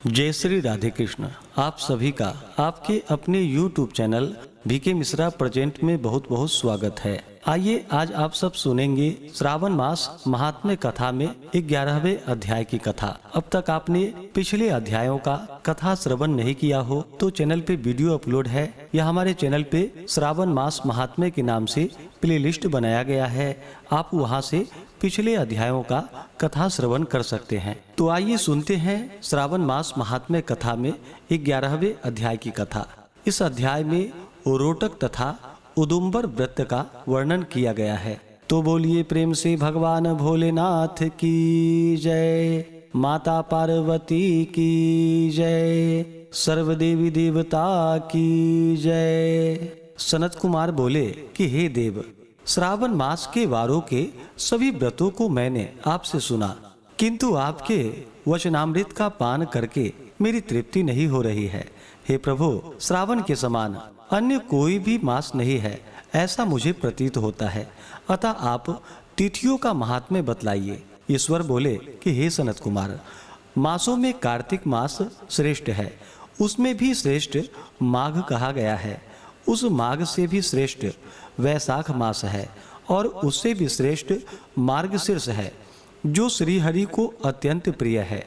जय श्री राधे कृष्ण। आप सभी का आपके अपने YouTube channel BK Mishra present में बहुत बहुत स्वागत है। आइए आज आप सब सुनेंगे श्रावण मास महात्म्य कथा में 11वें अध्याय की कथा। अब तक आपने पिछले अध्यायों का कथा श्रवण नहीं किया हो तो चैनल पे वीडियो अपलोड है या हमारे चैनल पे श्रावण मास महात्म्य के नाम से प्लेलिस्ट बनाया गया है। आप वहां से पिछले अध्यायों का कथा श्रवण कर सकते हैं। तो आइए सुनते हैं श्रावण मास महात्म्य कथा में 11वें अध्याय की कथा। इस अध्याय में रोटक तथा उदुम्बर व्रत का वर्णन किया गया है। तो बोलिए प्रेम से भगवान भोलेनाथ की जय, माता पार्वती की जय, सर्व देवी देवता की जय। सनत कुमार बोले कि हे देव, श्रावण मास के वारों के सभी व्रतों को मैंने आपसे सुना, किंतु आपके वचनामृत का पान करके मेरी तृप्ति नहीं हो रही है। हे प्रभु, श्रावण के समान अन्य कोई भी मास नहीं है, ऐसा मुझे प्रतीत होता है। अतः आप तिथियों का महात्म्य बतलाइए। ईश्वर बोले कि हे सनत कुमार, मासों में कार्तिक मास श्रेष्ठ है, उसमें भी श्रेष्ठ माघ कहा गया है। उस माघ से भी श्रेष्ठ वैशाख मास है और उससे भी श्रेष्ठ मार्गशीर्ष है, जो श्री हरि को अत्यंत प्रिय है।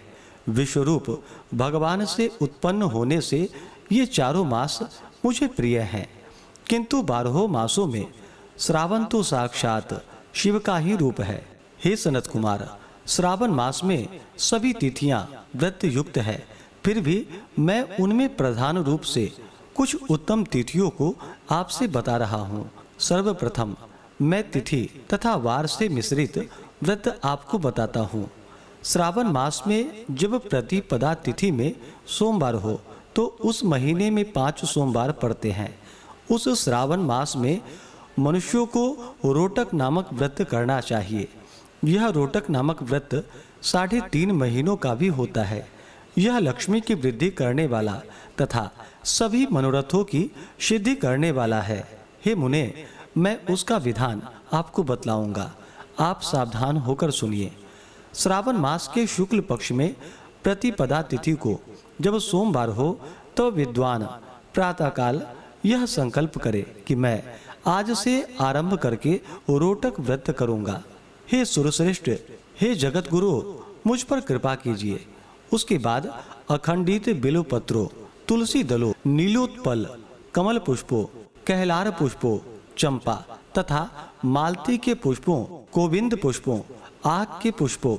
विश्वरूप भगवान से उत्पन्न होने से ये चारों मास मुझे प्रिय हैं, किंतु 12 मासों में श्रावण तो साक्षात शिव का ही रूप है। हे सनत कुमार, श्रावण मास में सभी तिथियां व्रत युक्त है, फिर भी मैं उनमें प्रधान रूप से कुछ उत्तम तिथियों को आपसे बता रहा हूँ। सर्वप्रथम मैं तिथि तथा वार से मिश्रित व्रत आपको बताता हूँ। श्रावण मास में जब प्रतिपदा तिथि में सोमवार हो तो उस महीने में 5 सोमवार पड़ते हैं। उस श्रावण मास में मनुष्यों को रोटक नामक व्रत करना चाहिए। यह रोटक नामक व्रत 3.5 महीनों का भी होता है। यह लक्ष्मी की वृद्धि करने वाला तथा सभी मनोरथों की सिद्धि करने वाला है। हे मुने, मैं उसका विधान आपको बतलाऊंगा, आप सावधान होकर सुनिए। श्रावण मास के शुक्ल पक्ष में प्रतिपदा तिथि को जब सोमवार हो तो विद्वान प्रातःकाल यह संकल्प करे कि मैं आज से आरंभ करके रोटक व्रत करूंगा। हे सुरश्रेष्ठ, हे जगत गुरु, मुझ पर कृपा कीजिए। उसके बाद अखंडित बिल्व पत्रों, तुलसी दलों, नीलोत्पल, कमल पुष्पों, कहलार पुष्पों, चंपा तथा मालती के पुष्पों, गोविंद पुष्पों, आग के पुष्पों,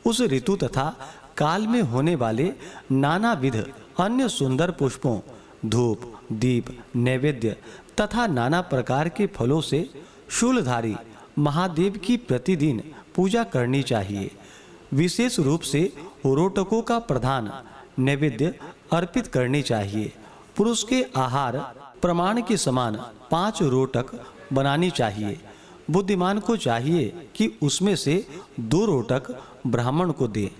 उस ऋतु तथा काल में होने वाले नाना विध अन्य सुंदर पुष्पों, धूप, दीप, नैवेद्य तथा नाना प्रकार के फलों से शूलधारी महादेव की प्रतिदिन पूजा करनी चाहिए। विशेष रूप से रोटकों का प्रधान नैवेद्य अर्पित करनी चाहिए। पुरुष के आहार प्रमाण के समान 5 रोटक बनानी चाहिए। बुद्धिमान को चाहिए कि उसमें से 2 रोटक ब्राह्मण को दे,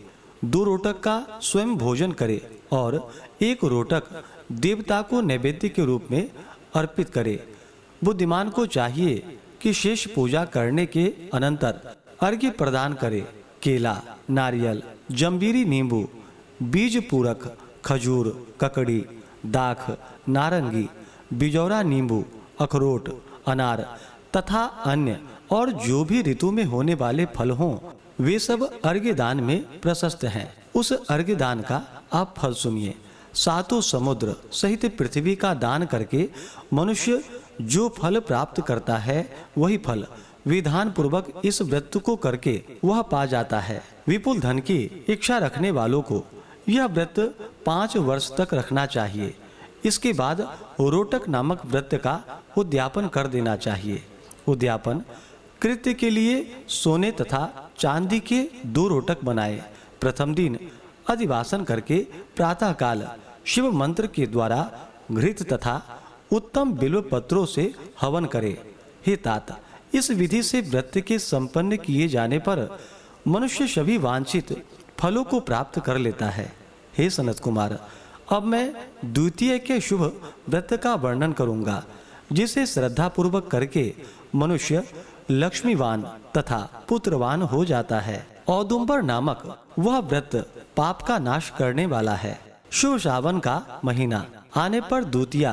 2 रोटक का स्वयं भोजन करे और 1 रोटक देवता को नैवेद्य के रूप में अर्पित करे। बुद्धिमान को चाहिए कि शेष पूजा करने के अनंतर अर्घ्य प्रदान करे। केला, नारियल, जंबीरी नींबू, बीज पूरक, खजूर, ककड़ी, दाख, नारंगी, बिजौरा नींबू, अखरोट, अनार तथा अन्य और जो भी ऋतु में होने वाले फल हों, वे सब अर्घ्य दान में प्रशस्त हैं। उस अर्घ्य दान का आप फल सुनिए। 7 समुद्र सहित पृथ्वी का दान करके मनुष्य जो फल प्राप्त करता है, वही फल विधान पूर्वक इस व्रत को करके वह पा जाता है। विपुल धन की इच्छा रखने वालों को यह व्रत 5 वर्ष तक रखना चाहिए। इसके बाद रोटक नामक व्रत का उद्यापन कर देना चाहिए। उद्यापन कृत्य के लिए सोने तथा चांदी के 2 रोटक बनाए। प्रथम दिन अधिवासन करके प्रातःकाल शिव मंत्र के द्वारा घृत तथा उत्तम बिल्व पत्रों से हवन करे। हे तात, इस विधि से व्रत के संपन्न किए जाने पर मनुष्य सभी वांछित फलों को प्राप्त कर लेता है। हे सनत कुमार, अब मैं द्वितीय के शुभ व्रत का वर्णन करूंगा, जिसे श्रद्धा पूर्वक करके मनुष्य लक्ष्मीवान तथा पुत्रवान हो जाता है। औदुंबर नामक वह व्रत पाप का नाश करने वाला है। शुभ सावन का महीना आने पर द्वितीया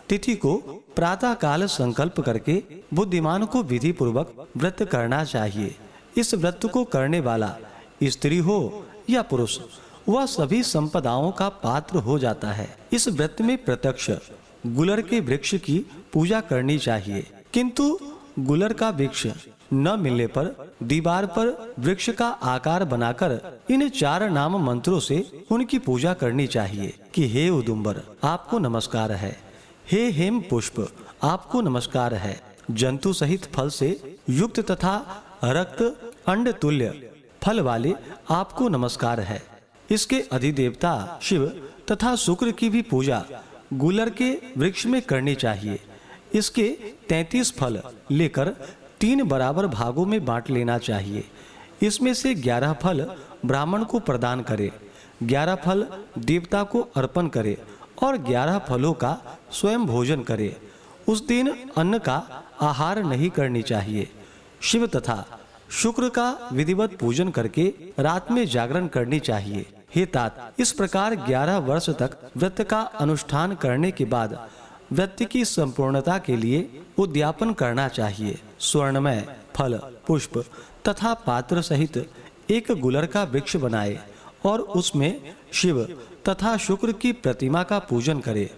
तिथि को प्रातः काल संकल्प करके बुद्धिमान को विधि पूर्वक व्रत करना चाहिए। इस व्रत को करने वाला स्त्री हो या पुरुष वह सभी संपदाओं का पात्र हो जाता है। इस व्रत में प्रत्यक्ष गुलर के वृक्ष की पूजा करनी चाहिए, किंतु गुलर का वृक्ष न मिलने पर दीवार पर वृक्ष का आकार बनाकर इन 4 नाम मंत्रों से उनकी पूजा करनी चाहिए कि हे उदुम्बर आपको नमस्कार है, हे हेम पुष्प आपको नमस्कार है, जंतु सहित फल से युक्त तथा रक्त अंड तुल्य फल वाले आपको नमस्कार है। इसके अधिदेवता शिव तथा शुक्र की भी पूजा गुलर के वृक्ष में करनी चाहिए। इसके 33 फल लेकर 3 बराबर भागों में बांट लेना चाहिए। इसमें से 11 फल ब्राह्मण को प्रदान करे, 11 फल देवता को अर्पण करे और 11 फलों का स्वयं भोजन करे। उस दिन अन्न का आहार नहीं करनी चाहिए। शिव तथा शुक्र का विधिवत पूजन करके रात में जागरण करनी चाहिए। हे तात, इस प्रकार 11 वर्ष तक व्रत का अनुष्ठान करने के बाद व्रत की संपूर्णता के लिए उद्यापन करना चाहिए। स्वर्णमय फल पुष्प तथा पात्र सहित एक गुलर का वृक्ष बनाए और उसमें शिव तथा शुक्र की प्रतिमा का पूजन करे।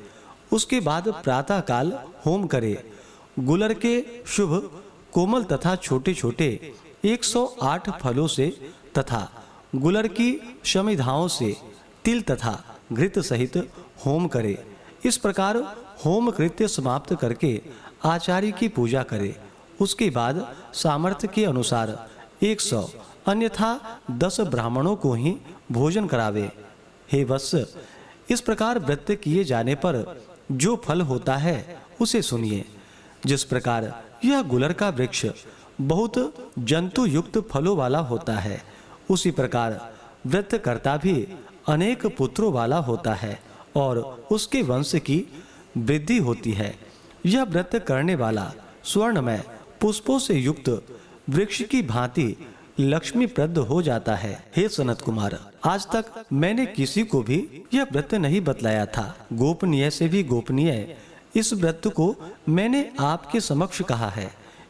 उसके बाद प्रातः काल होम करे। गुलर के शुभ कोमल तथा छोटे छोटे 108 फलों से तथा गुलर की शमिधाओं से तिल तथा घृत सहित होम करे। इस प्रकार होम कृत्य समाप्त करके आचार्य की पूजा करे। उसके बाद सामर्थ्य के अनुसार 100 अन्यथा 10 ब्राह्मणों को ही भोजन करावे। हे वत्स, इस प्रकार व्रत किए जाने पर जो फल होता है उसे सुनिए। जिस प्रकार यह गुलर का वृक्ष बहुत जंतु युक्त फलों वाला होता है, उसी प्रकार व्रत करता भी अनेक पुत्रों वाला होता है और उसके वंश की वृद्धि होती है। यह व्रत करने वाला स्वर्णमय पुष्पों से युक्त वृक्ष की भांति लक्ष्मीप्रद हो जाता है। हे सनत कुमार, आज तक मैंने किसी को भी यह व्रत नहीं बतलाया था। गोपनीय से भी गोपनीय इस व्रत को मैंने आपके समक्ष कहा है।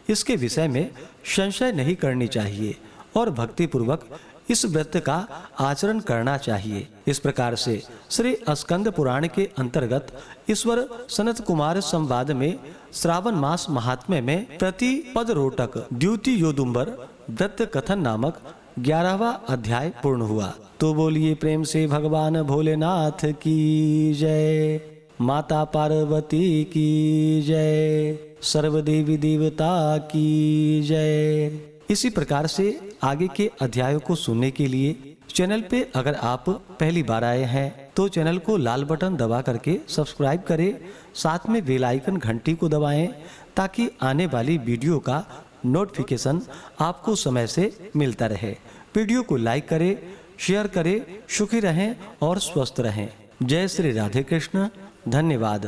इसके विषय में संशय नहीं करनी चाहिए और भक्ति पूर्वक इस व्रत का आचरण करना चाहिए। इस प्रकार से श्री स्कंद पुराण के अंतर्गत ईश्वर सनत कुमार संवाद में श्रावण मास महात्म्य में प्रति पद रोटक द्युति योदुम्बर व्रत कथन नामक 11वां अध्याय पूर्ण हुआ। तो बोलिए प्रेम से भगवान भोलेनाथ की जय, माता पार्वती की जय, सर्वदेवी देवता की जय। इसी प्रकार से आगे के अध्यायों को सुनने के लिए चैनल पे अगर आप पहली बार आए हैं तो चैनल को लाल बटन दबा करके सब्सक्राइब करें, साथ में बेल आइकन घंटी को दबाएं ताकि आने वाली वीडियो का नोटिफिकेशन आपको समय से मिलता रहे। वीडियो को लाइक करें, शेयर करें। सुखी रहें और स्वस्थ रहें। जय श्री राधे कृष्ण। धन्यवाद।